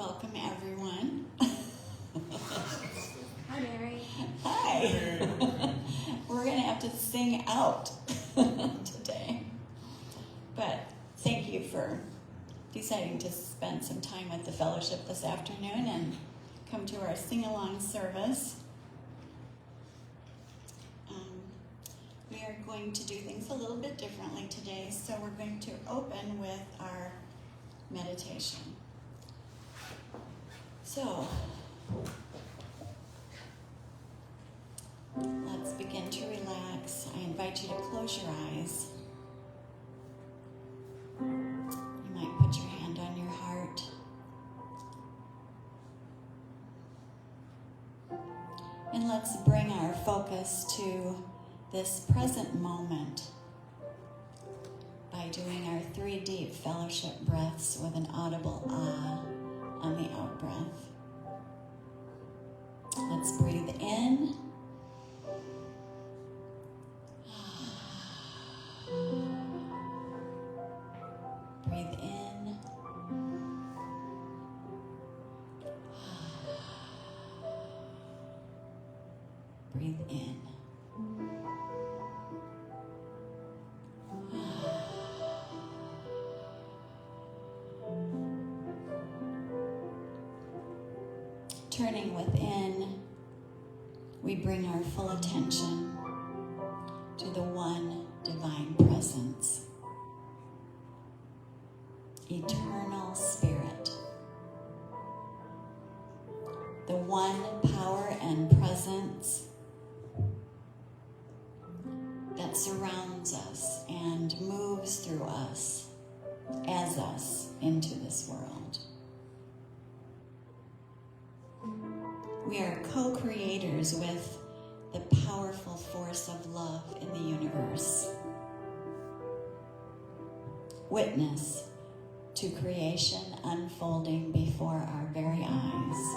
welcome everyone. Hi, Mary. Hi. We're going to have to sing out today. But thank you for deciding to spend some time with the fellowship this afternoon and come to our sing-along service. We are going to do things a little bit differently today, so we're going to open with our meditation. So, let's begin to relax. I invite you to close your eyes. You might put your hand on your heart. And let's bring our focus to this present moment by doing our 3 deep fellowship breaths with an audible ah on the out breath. Let's breathe in. Breathe in. Breathe in. Turning within, we bring our full attention to the one divine presence, eternal spirit, the one power and presence that surrounds us and moves through us, as us, into this world. We are co-creators with the powerful force of love in the universe. Witness to creation unfolding before our very eyes.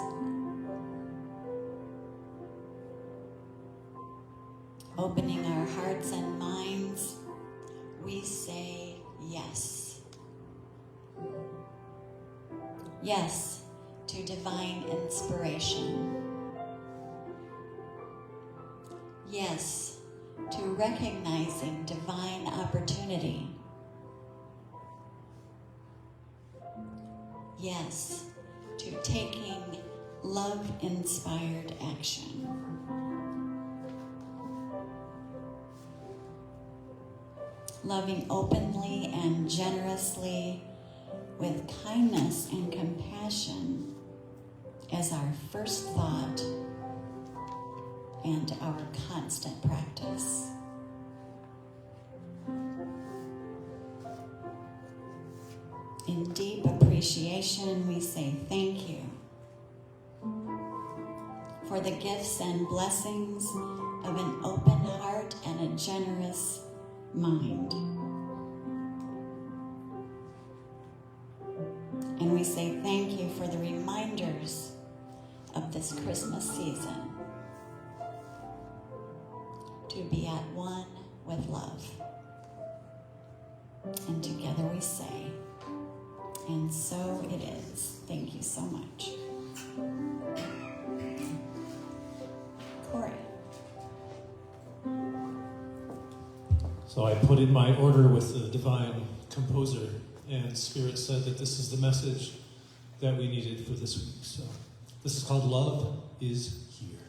Opening our hearts and minds, we say yes. Yes to divine inspiration. Yes to recognizing divine opportunity. Yes to taking love-inspired action. Loving openly and generously with kindness and compassion as our first thought and our constant practice. In deep appreciation, we say thank you for the gifts and blessings of an open heart and a generous mind. And we say thank you for the reminders of this Christmas season to be at one with love. And together we say, and so it is. Thank you so much. Cory. So I put in my order with the divine composer, and Spirit said that this is the message that we needed for this week. So this is called Love is Here.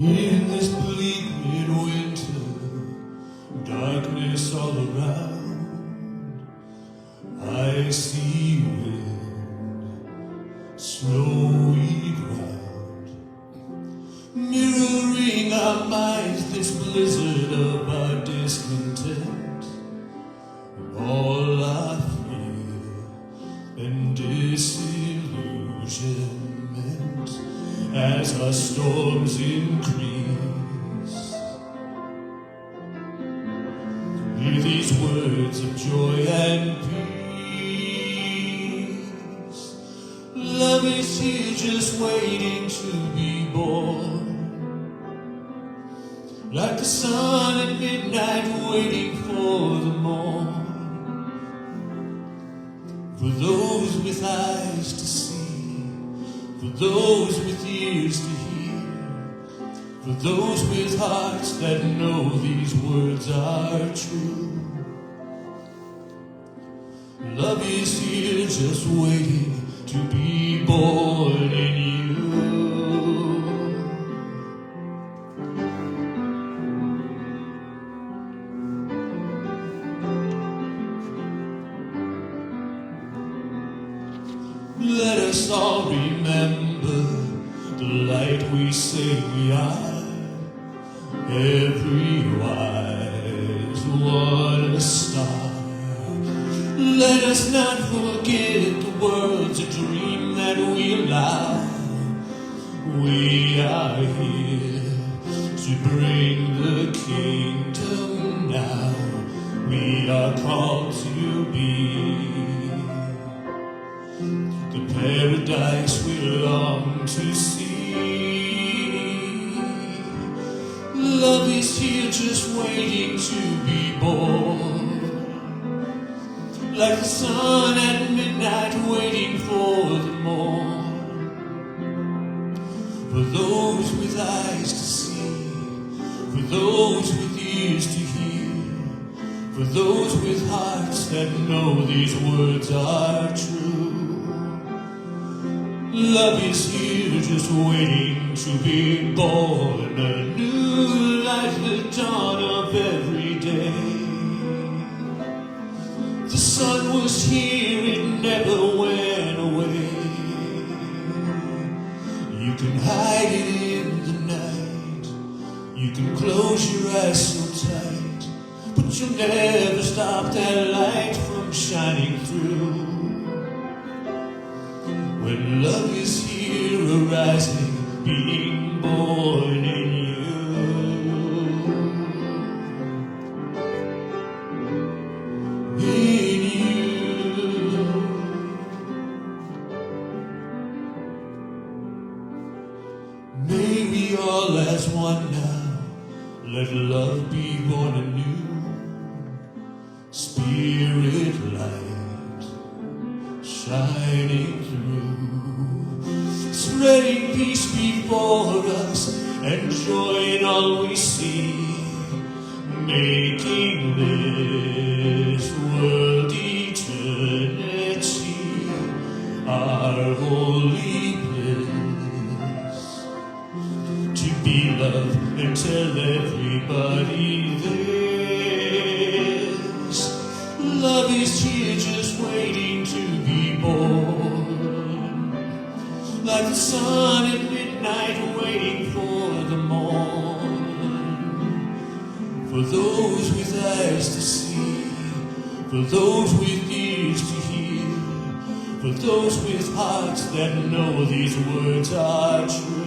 In this bleak midwinter, darkness all around, I see wind, snowy ground, mirroring our minds, this blizzard of our discontent, all our fear and disillusionment. As our storms increase, hear these words of joy and peace. Love is here just waiting to be born. Like the sun at midnight waiting for the morn. For those with eyes to see, for those with ears to hear, for those with hearts that know these words are true. Love is here just waiting to be born in you. Let us all remember the light we say we are. Every wise one a star. Let us not forget the words, a dream that we allow. We are here to bring the kingdom now. We are called to be the paradise we long to see. Love is here just waiting to be born. Like the sun at midnight waiting for the morn. For those with eyes to see, for those with ears to hear, for those with hearts that know these words are true. Love is here just waiting to be born anew, like the dawn of every day. The sun was here, it never went away. You can hide it in the night, you can close your eyes so tight, but you'll never stop that light from shining through. When love is here arising, being born in you. In you. May we all as one now, let love be born anew. Spirit light shining through, spreading peace before us and joy in all we see, making this world eternity our holy bliss. To be loved and tell everybody this. Love is here just waiting to be born. Like the sun at midnight waiting for the morn. For those with eyes to see, for those with ears to hear, for those with hearts that know these words are true.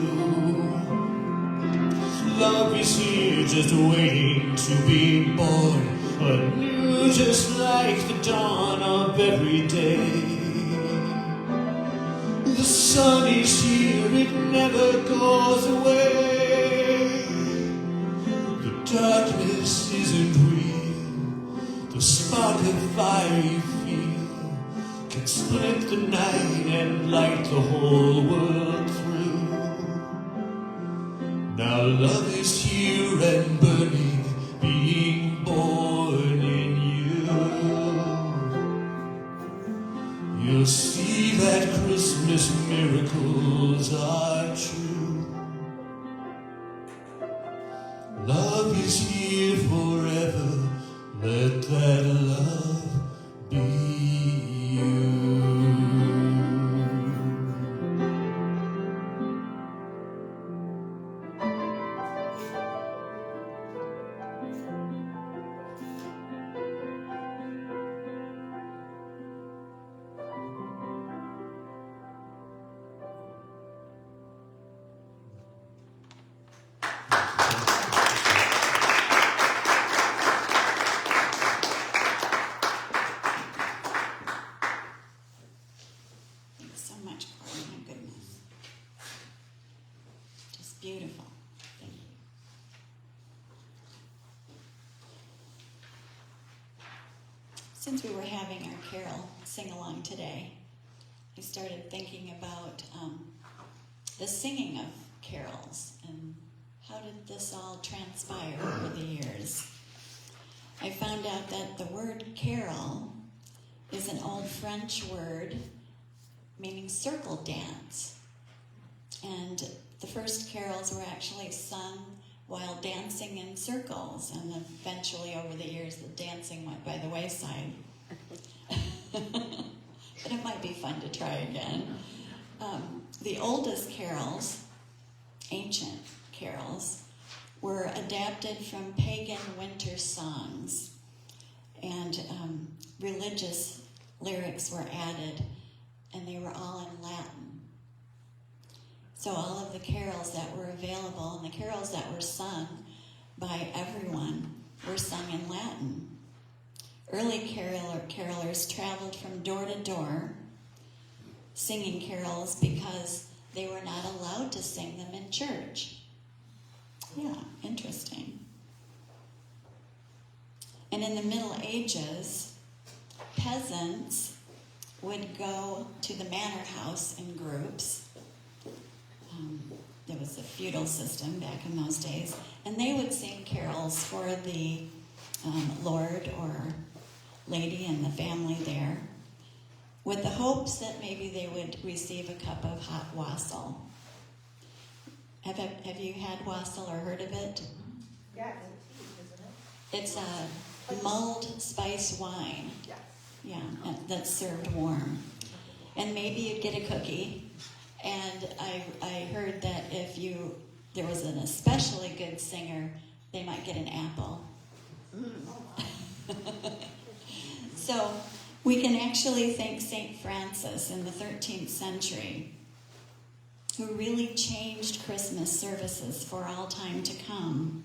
Love is here just waiting to be born anew, just like the dawn of every day. The sun is here, it never goes away. The darkness isn't real, the spark of fire you feel can split the night and light the whole world through. Now love is here and burning, being born in you. You'll see that Christmas miracles are true. Love is here forever, let that love be you. since we were having our carol sing-along today, I started thinking about the singing of carols and how did this all transpire over the years. I found out that the word carol is an old French word meaning circle dance. And the first carols were actually sung while dancing in circles, and eventually over the years the dancing went by the wayside. But it might be fun to try again. The oldest carols, ancient carols, were adapted from pagan winter songs, and religious lyrics were added, and they were all in Latin. So all of the carols that were available and the carols that were sung by everyone were sung in Latin. Early carolers traveled from door to door singing carols because they were not allowed to sing them in church. Yeah, interesting. And in the Middle Ages, peasants would go to the manor house in groups. There was a feudal system back in those days, and they would sing carols for the lord or lady and the family there, with the hopes that maybe they would receive a cup of hot wassail. Have you had wassail or heard of it? Yeah, it's tea, isn't it? It's a mulled spice wine. Yeah. Yeah, that's served warm. And maybe you'd get a cookie. And I heard that if there was an especially good singer, they might get an apple. So we can actually thank St. Francis in the 13th century, who really changed Christmas services for all time to come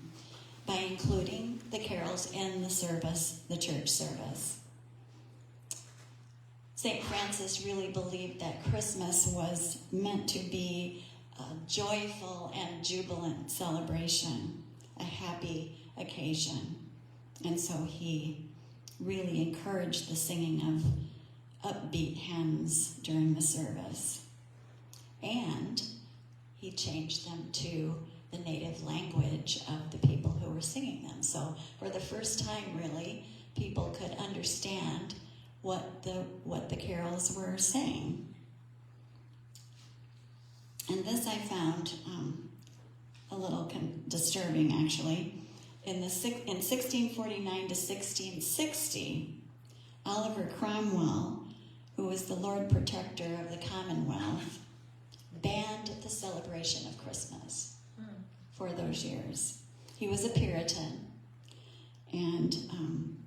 by including the carols in the service, the church service. St. Francis really believed that Christmas was meant to be a joyful and jubilant celebration, a happy occasion. And so he really encouraged the singing of upbeat hymns during the service. And he changed them to the native language of the people who were singing them. So for the first time, really, people could understand what the carols were saying. And this I found a little disturbing, actually. In 1649 to 1660, Oliver Cromwell, who was the Lord Protector of the Commonwealth, banned the celebration of Christmas for those years. He was a Puritan, and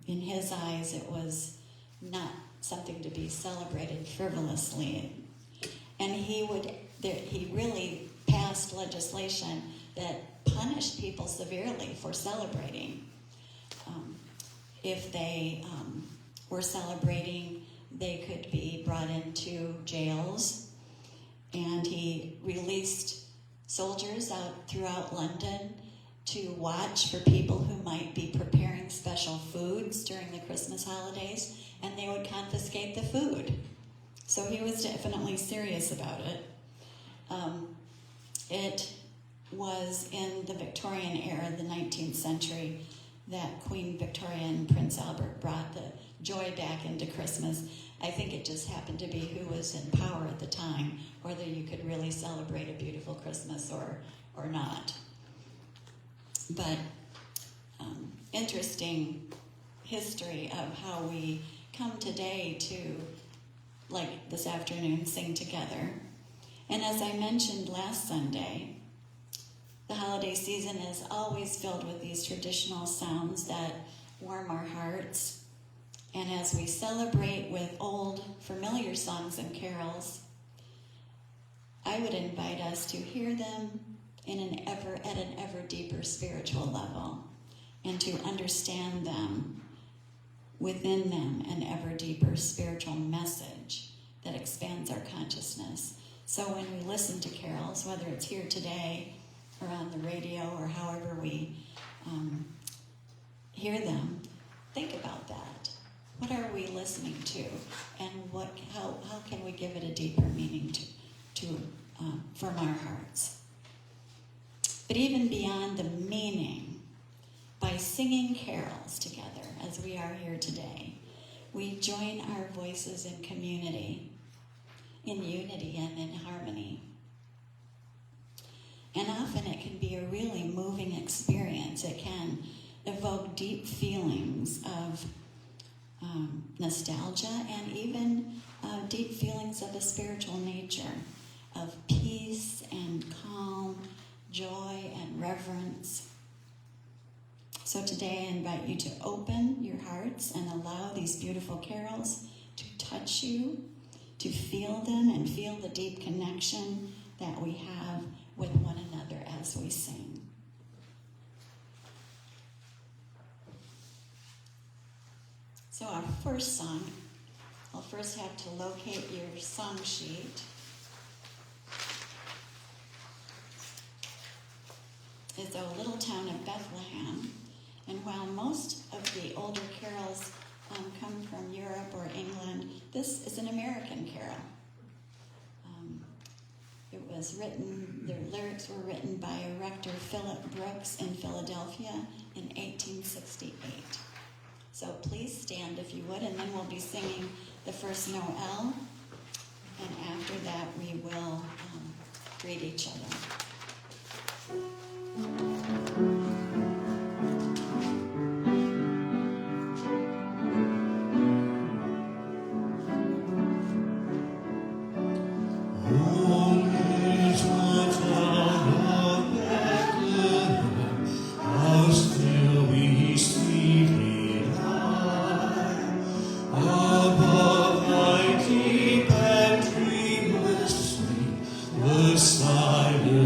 in his eyes it was not something to be celebrated frivolously. And he really passed legislation that punished people severely for celebrating. If they were celebrating, they could be brought into jails. And he released soldiers out throughout London to watch for people who might be preparing special foods during the Christmas holidays, and they would confiscate the food. So he was definitely serious about it. It was in the Victorian era, the 19th century, that Queen Victoria and Prince Albert brought the joy back into Christmas. I think it just happened to be who was in power at the time, whether you could really celebrate a beautiful Christmas or not. But interesting history of how we come today to, like this afternoon, sing together. And as I mentioned last Sunday, the holiday season is always filled with these traditional sounds that warm our hearts. And as we celebrate with old, familiar songs and carols, I would invite us to hear them at an ever deeper spiritual level, and to understand them, within them, an ever deeper spiritual message that expands our consciousness. So when we listen to carols, whether it's here today or on the radio or however we hear them, think about that. what are we listening to, and how can we give it a deeper meaning from our hearts? But even beyond the meaning, by singing carols together, as we are here today, we join our voices in community, in unity and in harmony. And often it can be a really moving experience. It can evoke deep feelings of nostalgia and even deep feelings of a spiritual nature, of peace and calm, joy and reverence. So today I invite you to open your hearts and allow these beautiful carols to touch you, to feel them and feel the deep connection that we have with one another as we sing. So our first song, I'll first have to locate your song sheet, is O Little Town of Bethlehem. And while most of the older carols come from Europe or England, this is an American carol. It was written, the lyrics were written by a rector, Philip Brooks, in Philadelphia in 1868. So please stand if you would, and then we'll be singing the first Noel, and after that we will greet each other. In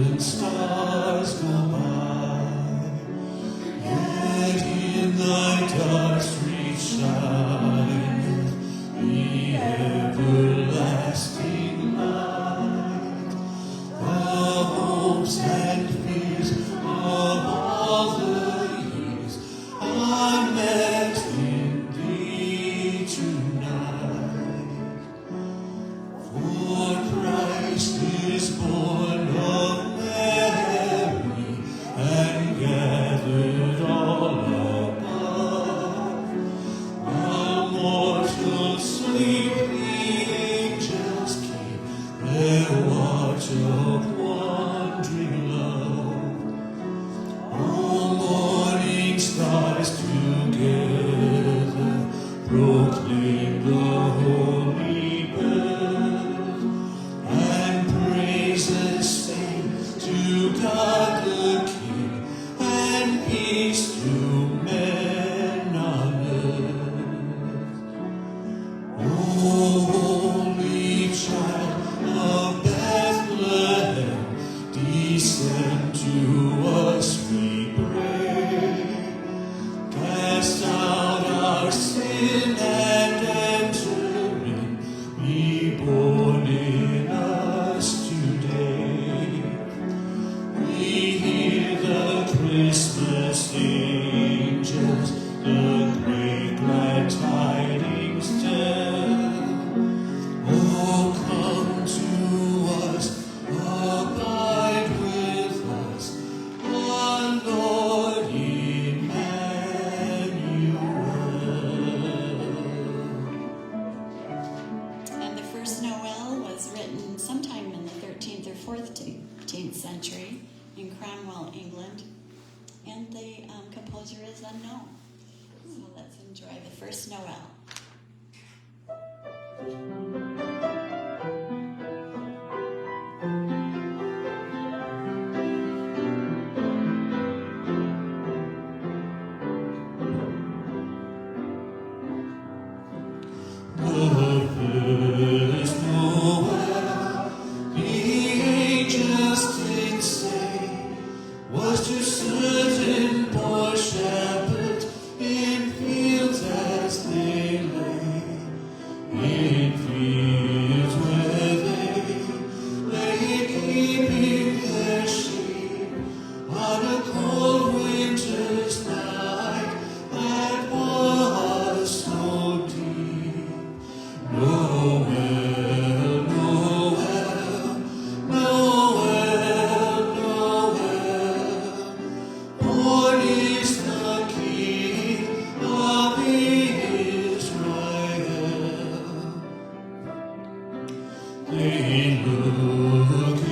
They looked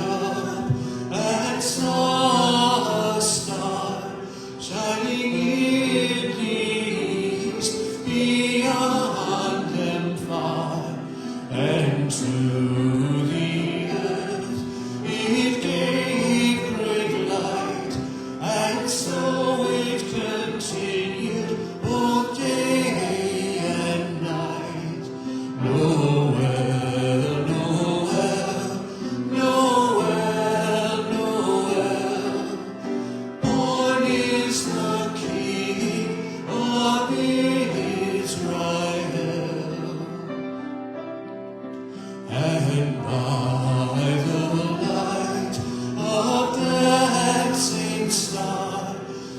up and saw a star shining in the east, beyond them far, and to the earth it gave great light, and so it continued both day and night. Noel, Noel, Noel, Noel, born is the King of Israel. And by the light of that same star,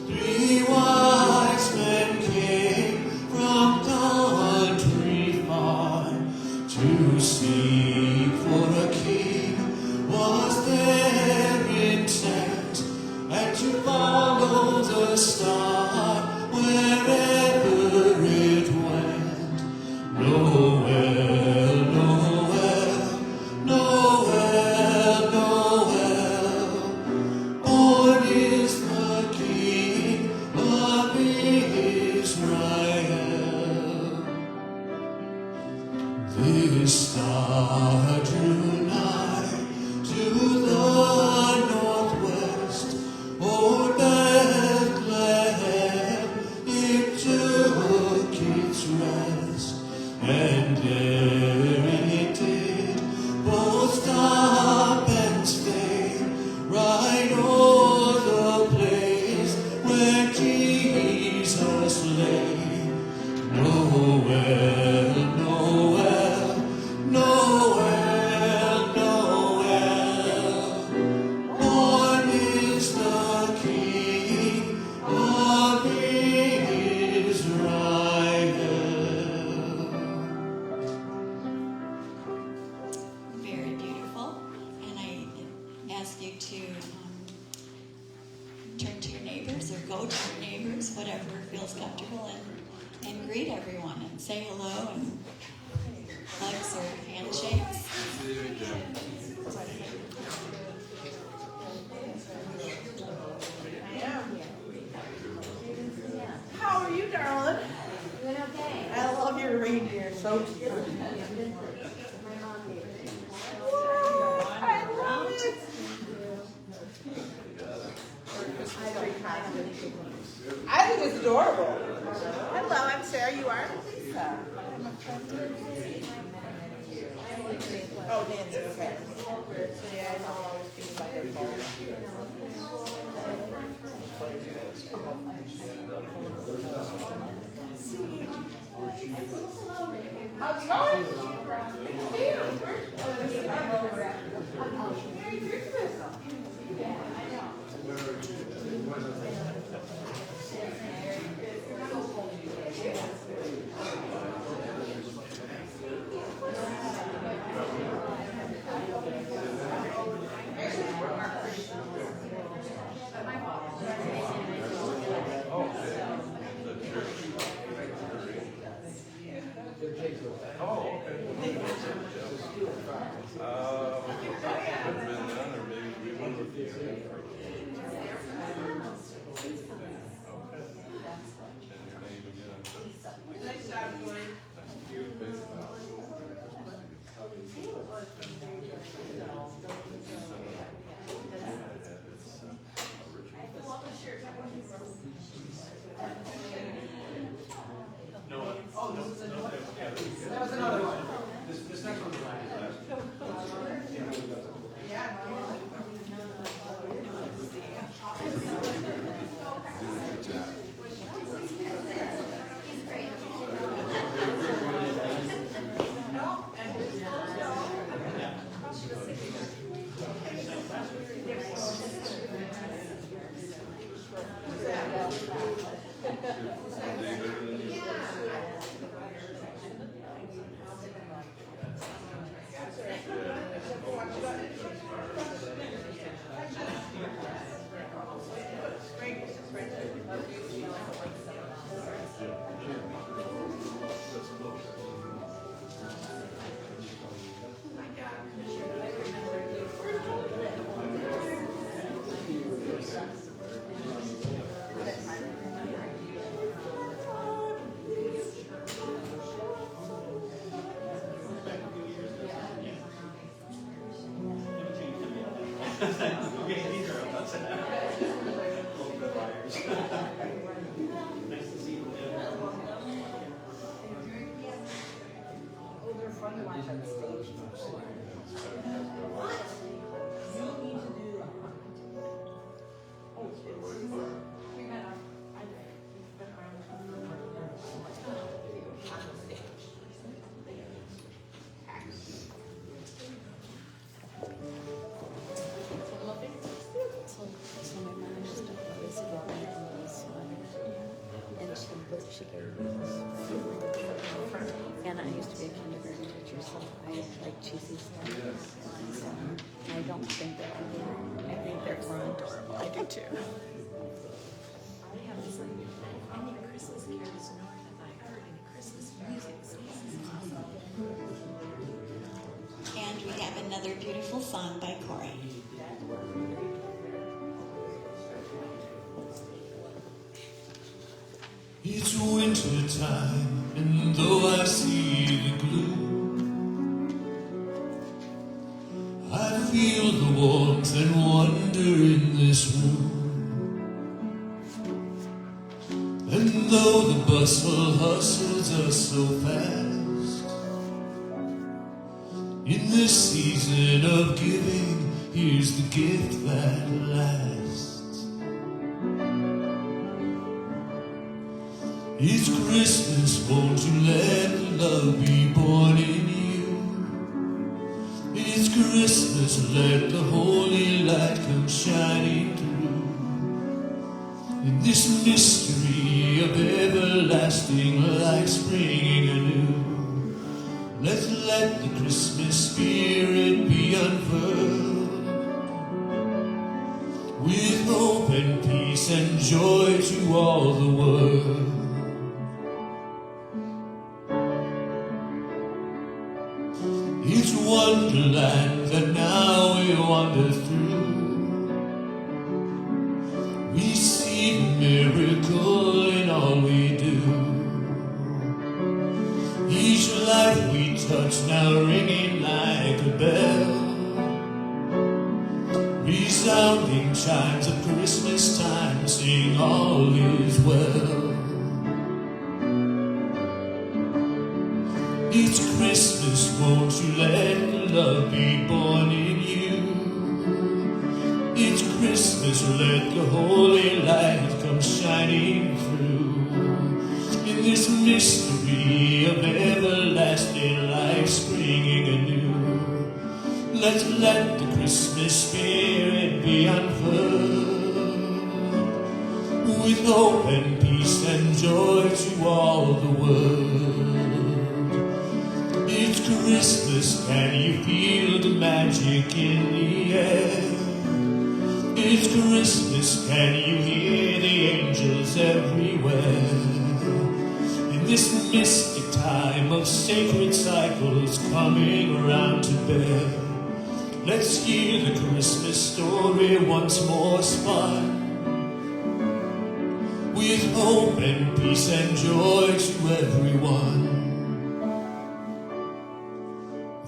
3 wise men came from country far to seek for a king was their intent, and to follow the star wherever it went. Noel, Noel, Noel, Noel, born is the King of Israel. This star drew nigh to the northwest, o'er Bethlehem it took its rest, and there it did both stop and stay, right o'er the place where Jesus lay. Noel, Noel, Noel, Noel, born is the King of Israel. Very beautiful. And I ask you to turn to your neighbors or go to your neighbors, whatever feels comfortable, and greet everyone and say hello and hugs or handshakes. How are you, darling? Doing okay. I love your reindeer. So cute. I love it. I think it's adorable. Hello, I'm Sarah. You are? Lisa. Oh, Nancy. Okay. Yeah, I know. I was thinking about their phone. How's it going? That was another one. This next one was last. Yeah. She gave me and I used to be a kindergarten teacher, so I like cheesy stuff. So I don't think they're ugly. I think they're more adorable. I do too. I have this like, any Christmas carols nor have I heard any Christmas music. So this is awesome. And we have another beautiful song by Cory. It's winter time, and though I see the gloom, I feel the warmth and wonder in this room. And though the bustle hustles us so fast, in this season of giving, here's the gift that lasts. It's Christmas, won't you let love be born in you? It's Christmas, let the holy light come shining through. In this mystery of everlasting light springing anew, let's let the Christmas spirit be unfurled, with hope and peace and joy to all the world. It's wonderland that now we wander through. We see the miracle in all we do. Each life we touch now ringing like a bell, resounding chimes of Christmas time sing all is well. It's Christmas, won't you let love be born in you? It's Christmas, let the holy light come shining through. In this mystery of everlasting life springing anew, let's let the Christmas spirit be unfurled, with hope and peace and joy to all the world. It's Christmas, can you feel the magic in the air? It's Christmas, can you hear the angels everywhere? In this mystic time of sacred cycles coming around to bear, let's hear the Christmas story once more spun, with hope and peace and joy to everyone.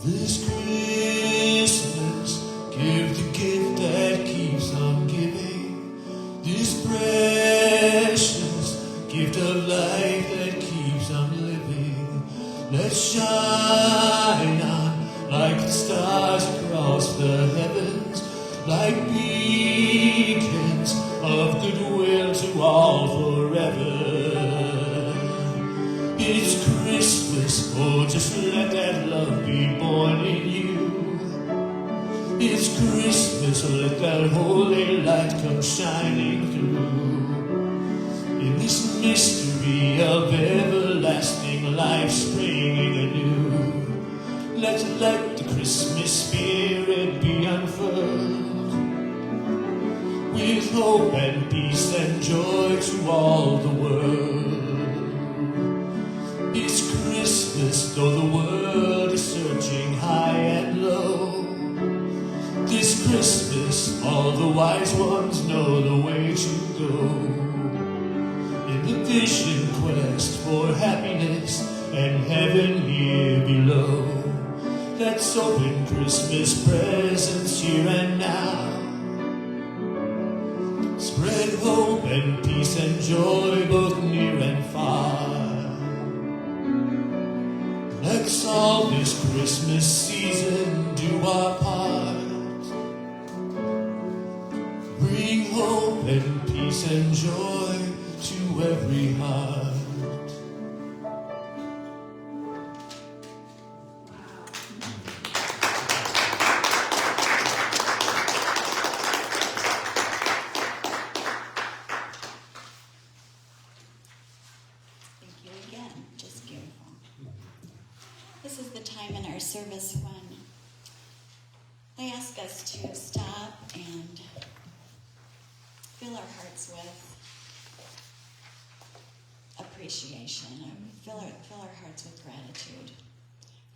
This Christmas, give the gift that keeps on giving, this precious gift of life that keeps on living. Let's shine on like the stars across the heavens, like beacons of goodwill to all forever. It's Christmas, oh just let that love be born in you. It's Christmas, oh let that holy light come shining through. In this mystery of everlasting life springing anew, let's let the Christmas spirit be unfurled, with hope and peace and joy to all the world. It's Christmas, though the world is searching high and low. This Christmas, all the wise ones know the way to go. In the vision quest for happiness and heaven here below, let's open Christmas presents here and now. Spread hope and peace and joy both near and far. Let's all this Christmas season do our part. Bring hope and peace and joy to every heart. Thank you again. Just beautiful. This is the time in our service when they ask us to stop and fill our hearts with appreciation, and fill our hearts with gratitude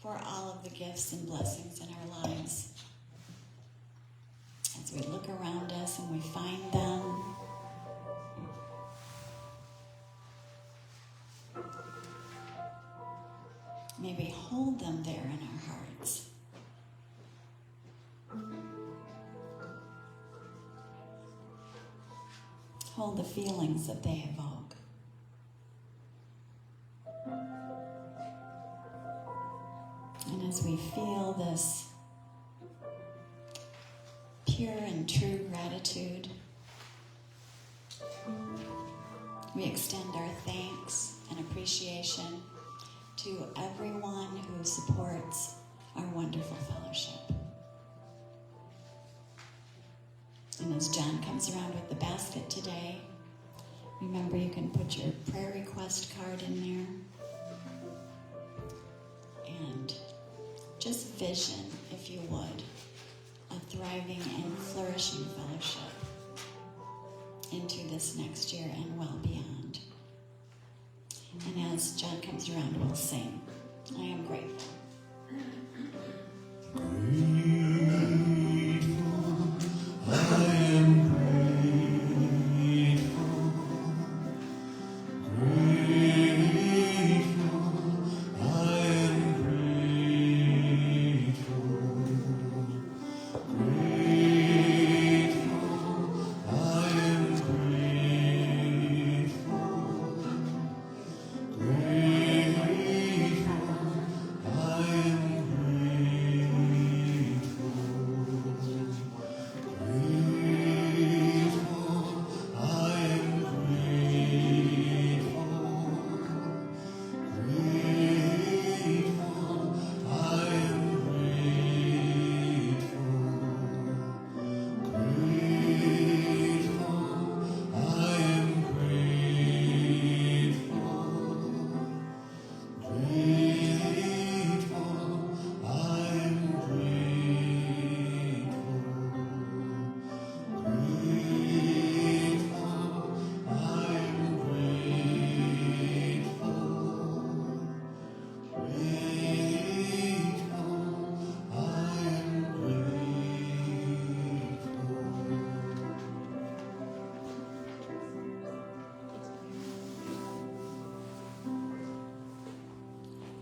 for all of the gifts and blessings in our lives. As we look around us and we find them, may we hold them there in our hearts. Hold the feelings that they evoke. And as we feel this pure and true gratitude, we extend our thanks and appreciation to everyone who supports our wonderful fellowship. And as John comes around with the basket today, remember you can put your prayer request card in there. And just vision, if you would, a thriving and flourishing fellowship into this next year and well beyond. And as John comes around, we'll sing, I am grateful.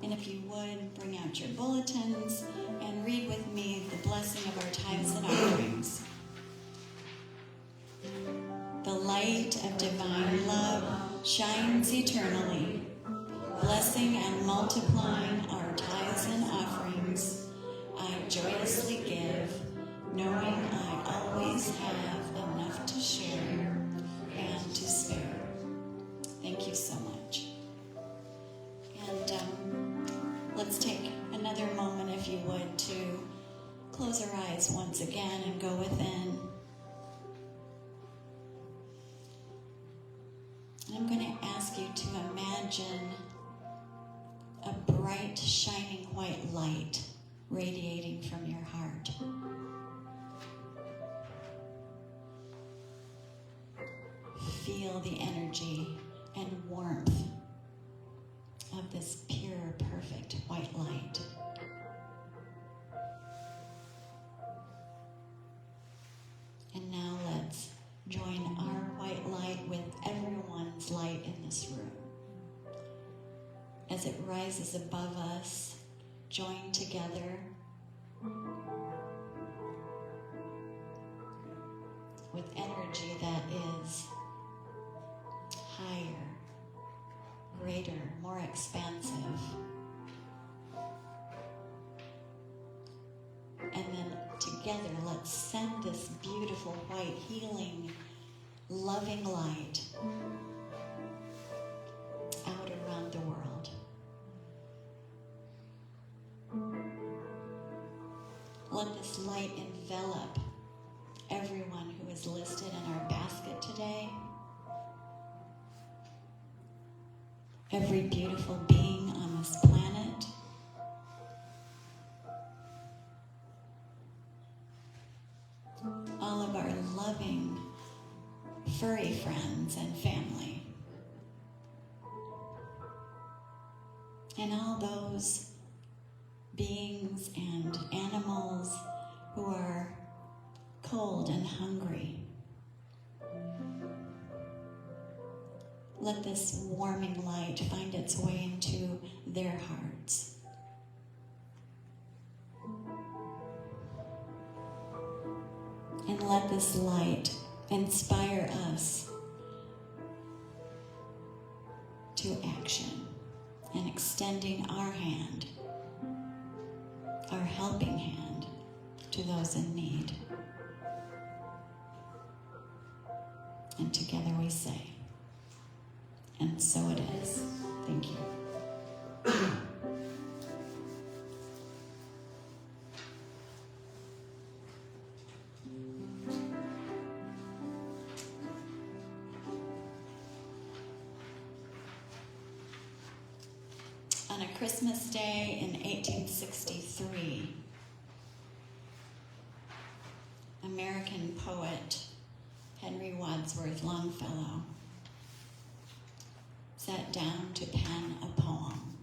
And if you would, bring out your bulletins and read with me the blessing of our tithes and offerings. The light of divine love shines eternally, blessing and multiplying our tithes and offerings. I joyously give, knowing I always have enough to share and to spare. Thank you so much. And let's take another moment, if you would, to close our eyes once again and go within. And I'm going to ask you to imagine a bright, shining white light radiating from your heart. Feel the energy and warmth of this pure, perfect white light. And now let's join our white light with everyone's light in this room. As it rises above us, join together with energy energy that is higher, greater, more expansive. And then together, let's send this beautiful white, healing, loving light out around the world. Let this light envelop everyone who is listed in our basket today. Every beautiful being on this planet. All of our loving, furry friends and family. And all those beings and animals who are cold and hungry. Let this warming light find its way into their hearts. And let this light inspire us to action and extending our hand, our helping hand to those in need. And together we say, and so it is. Thank you. On a Christmas day in 1863, American poet Henry Wadsworth Longfellow sat down to pen a poem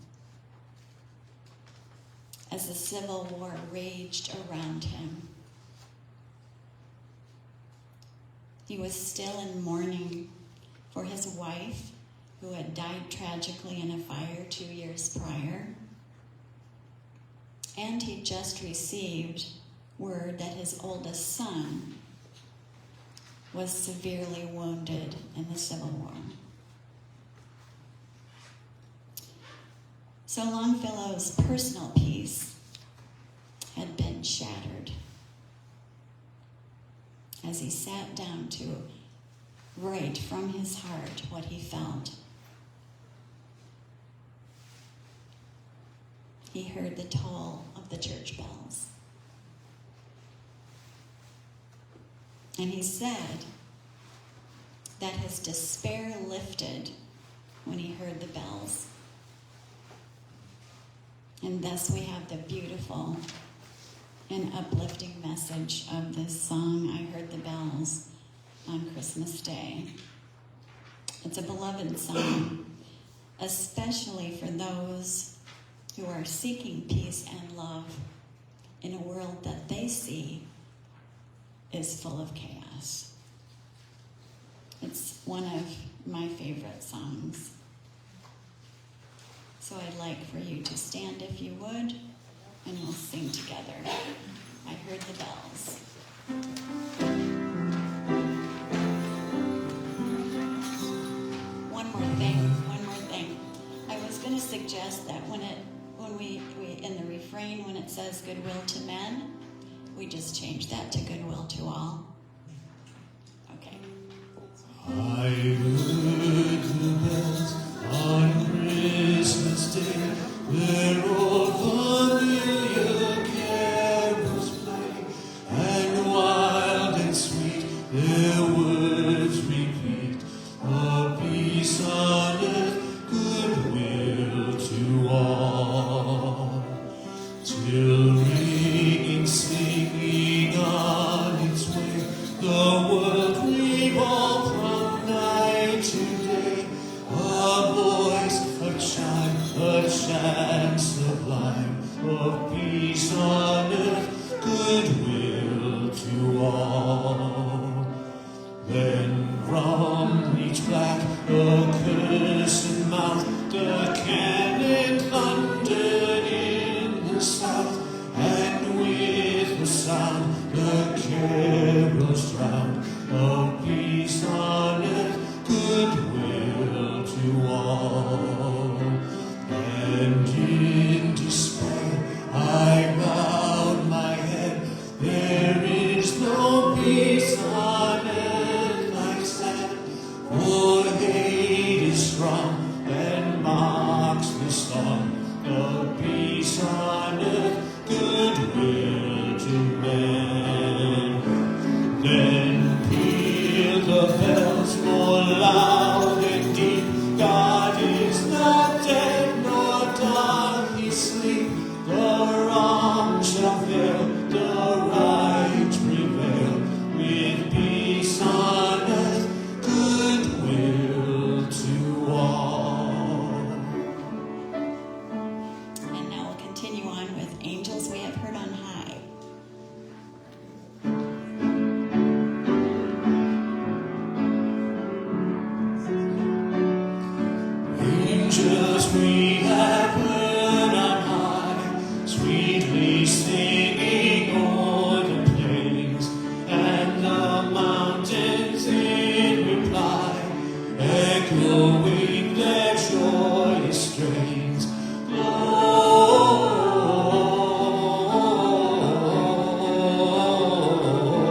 as the Civil War raged around him. He was still in mourning for his wife, who had died tragically in a fire 2 years prior. And he just received word that his oldest son was severely wounded in the Civil War. So Longfellow's personal peace had been shattered as he sat down to write from his heart what he felt. He heard the toll of the church bells. And he said that his despair lifted when he heard the bells. And thus we have the beautiful and uplifting message of this song, I Heard the Bells on Christmas Day. It's a beloved song, especially for those who are seeking peace and love in a world that they see is full of chaos. It's one of my favorite songs. So I'd like for you to stand if you would, and we'll sing together. I heard the bells. One more thing. I was going to suggest that when we in the refrain, when it says goodwill to men, we just change that to goodwill to all. Okay. I heard the bells on Christmas Day, their old familiar carols play, and wild and sweet their words repeat, of peace on earth, goodwill to all. Till ringing, singing on its way, the world revolved from night to day. A voice, a chime, a chant sublime, of peace on earth, goodwill to all. Then from each black accursed mouth the cannon thundered in the south, and with the sound the carols drowned of peace on earth, goodwill to all. And in despair I bowed my head. There is no peace on earth, I said, for hate is strong and mocks the song of peace on earth, goodwill to men. Then peal the bells more loud and deep. God is not dead, nor doth he sleep. The wrong shall fail, the right prevail, with peace on earth, goodwill to all. And now we'll continue on with Angels We Have Heard on High. Angels we have heard on high, sweetly singing o'er the plains and the mountains in reply, echoing their joyous strains.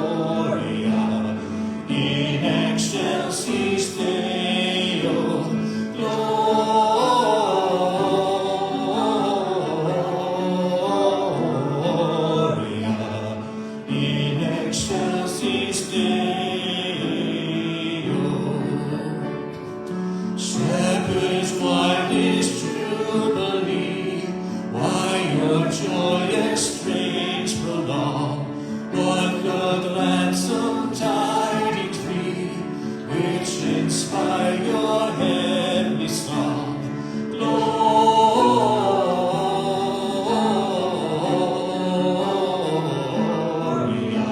Gloria in excelsis Deo. Gloria in excelsis Deo. Shepherds, why this jubilee? Why your joyous strains prolong? What the gladsome tidings be, which inspire your heavenly song? Gloria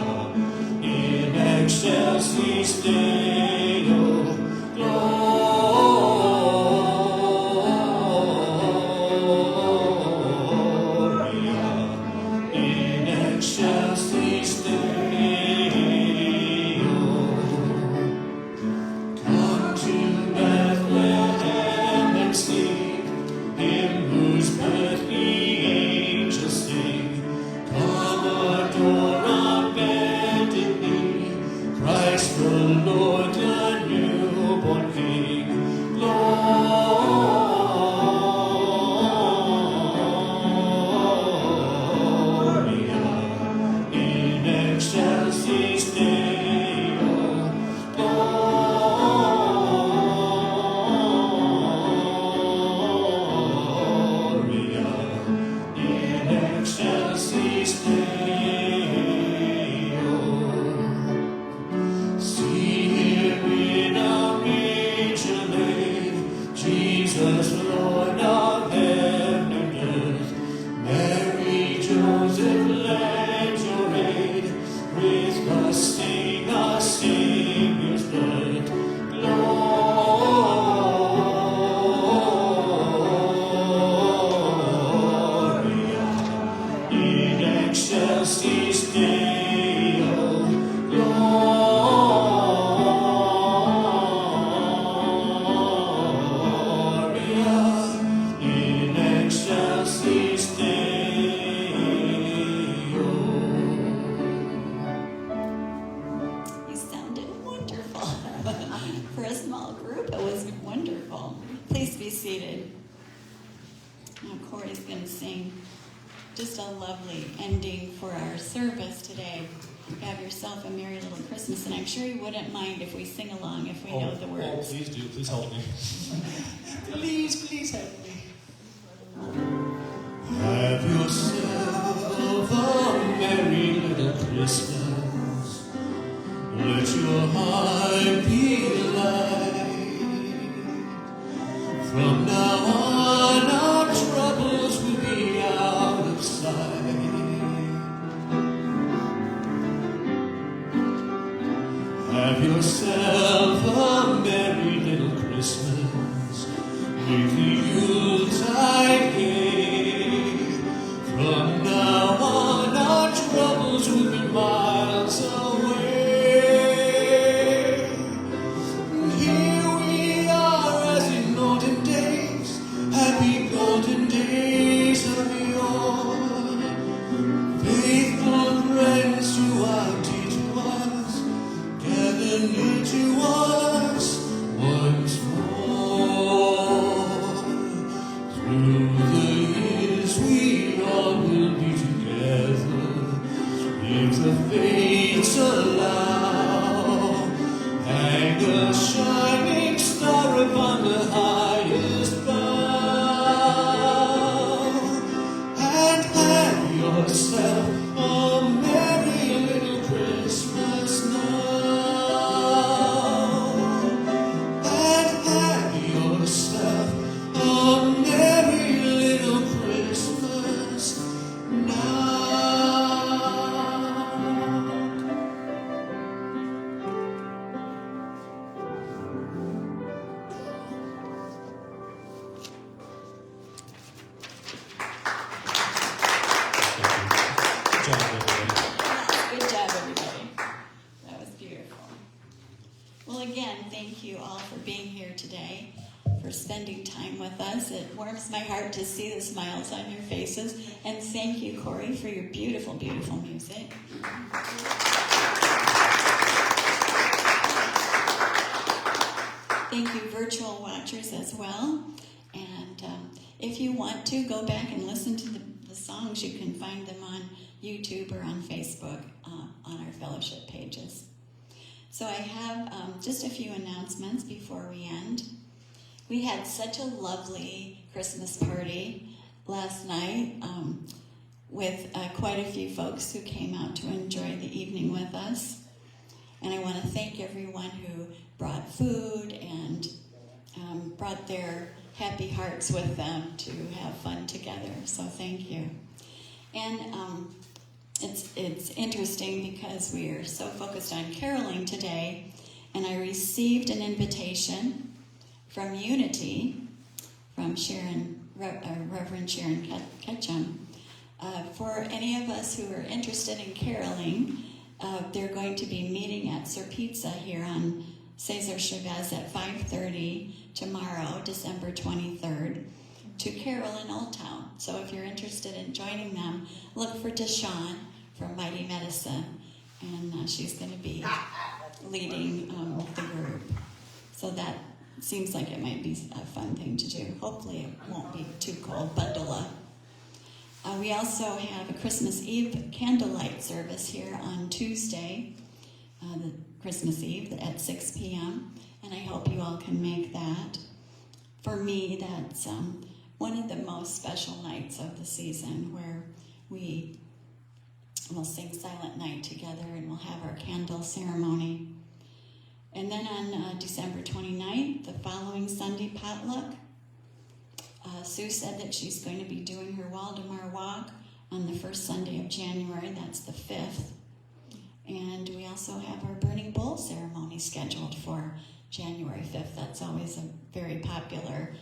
in excelsis Deo. Gloria in excelsis Deo. Come to Bethlehem and see him whose birth the angels sing. Come adore on bended knee Christ the Lord, the newborn King. Gloria in excelsis Deo. Gloria in excelsis Deo. See him in a manger laid, Jesus, Lord of heaven and earth. Mary, Joseph, lend your aid, with us sing our Savior's birth. Gloria in excelsis Deo. Gloria in excelsis Deo. You sounded wonderful. For a small group, it was wonderful. Please be seated. Now, Cory's going to sing just a lovely ending for our service today. Have yourself a merry little Christmas, and I'm sure you wouldn't mind if we sing along if we know the words. Please do. Please help me. Please help me. Have yourself a merry little Christmas. Let your heart be light. From now on, our troubles will be out of sight. Have yourself a merry little Christmas. With the Yuletide gay. From now on, our troubles will be miles away. peace allow. Hang a shining star upon the highest bough, and have yourself a merry little Christmas now. And have yourself a merry little Christmas now. Good job, everybody. Good job, everybody. That was beautiful. Well, again, thank you all for being here today, for spending time with us. It warms my heart to see the smiles on your faces. And thank you, Cory, for your beautiful, beautiful music. Thank you, virtual watchers, as well. And if you want to, go back and listen to the songs. You can find them on YouTube or on Facebook on our fellowship pages. So I have just a few announcements before we end. We had such a lovely Christmas party last night with quite a few folks who came out to enjoy the evening with us. And I want to thank everyone who brought food and brought their happy hearts with them to have fun together. So thank you. And it's interesting because we are so focused on caroling today, and I received an invitation from Unity, from Reverend Sharon Ketchum, for any of us who are interested in caroling. They're going to be meeting at Sir Pizza here on Cesar Chavez at 5:30 tomorrow, December 23rd, to carol in Old Town. So if you're interested in joining them, look for Deshawn from Mighty Medicine, and she's going to be leading the group. So that seems like it might be a fun thing to do. Hopefully it won't be too cold. Bundle up. We also have a Christmas Eve candlelight service here on Tuesday, the Christmas Eve at 6 p.m., and I hope you all can make that. For me, that's one of the most special nights of the season, where we will sing Silent Night together and we'll have our candle ceremony. And then on December 29th, the following Sunday, potluck. Sue said that she's going to be doing her Waldemar walk on the first Sunday of January. That's the 5th. And we also have our burning bowl ceremony scheduled for January 5th. That's always a very popular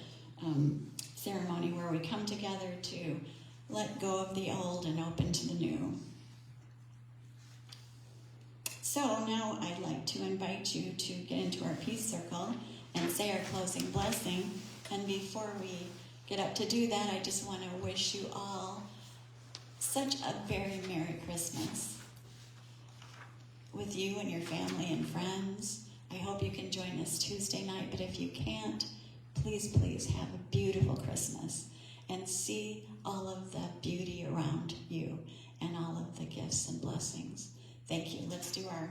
ceremony where we come together to let go of the old and open to the new. So now I'd like to invite you to get into our peace circle and say our closing blessing. And before we get up to do that, I just want to wish you all such a very Merry Christmas with you and your family and friends. I hope you can join us Tuesday night, but if you can't, please have a beautiful Christmas and see all of the beauty around you and all of the gifts and blessings. Thank you. Let's do our...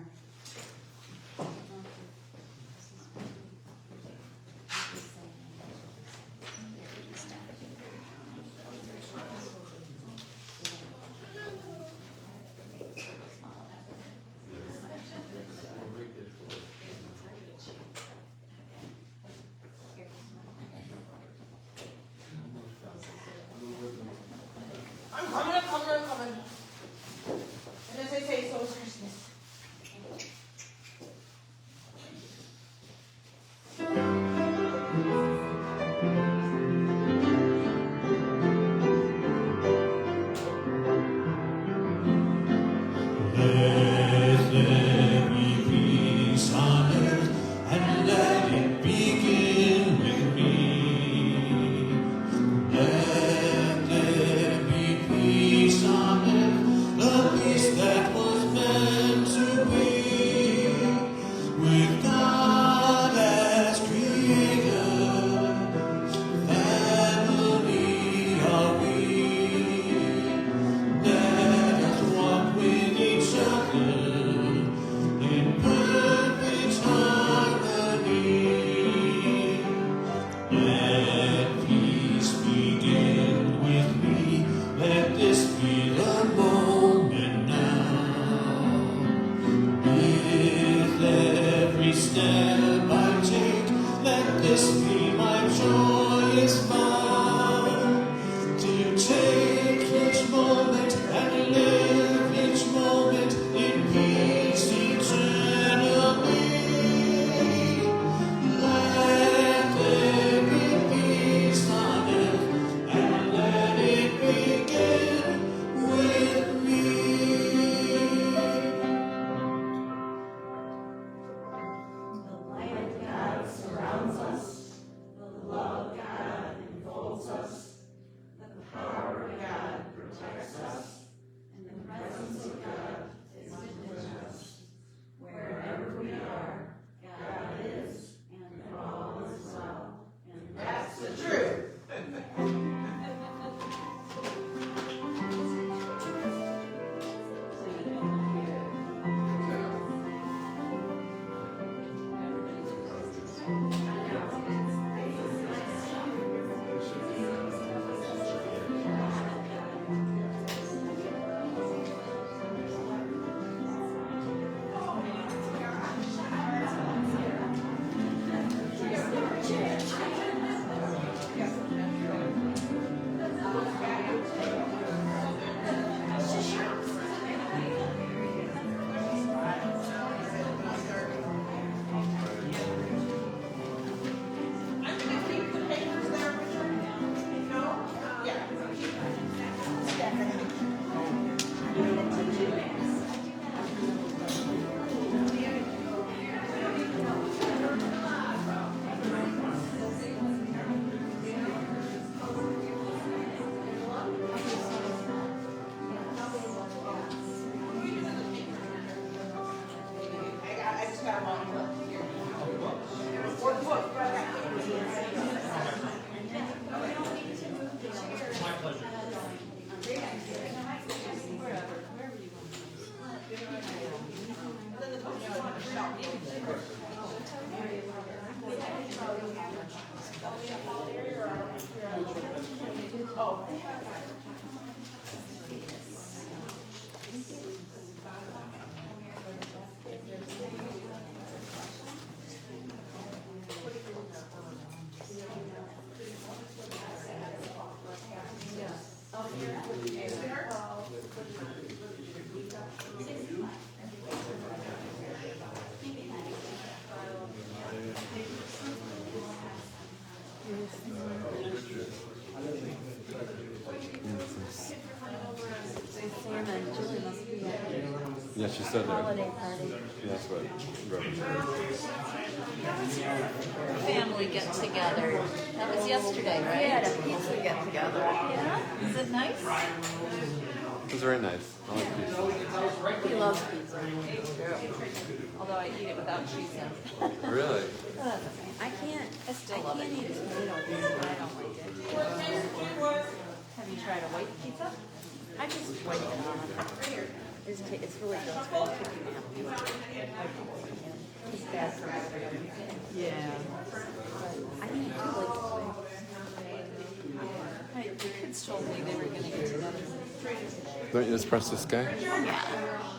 I'm coming. And as I say, so is Christmas. this vow to take each moment and live each moment in peace eternally. Let there be peace on earth, and let it begin with me. I just got one. My pleasure. Sam and Julie must be at Yeah, she said a that. holiday party. That's what Robert said. Family get together. That was yesterday, We right? had a pizza get together. Yeah? Is it nice? It was very nice. I like pizza. He loves pizza. Although I eat it without cheese in. Really? I can't. I still love it. eat tomato pizza. I don't like it. Have you tried a white pizza? I just wait it on. It's really good. It's really cooking now. It's bad for me. Yeah. I think I do like Hey, the kids told me they were going to get together. Don't you just press this guy? Yeah.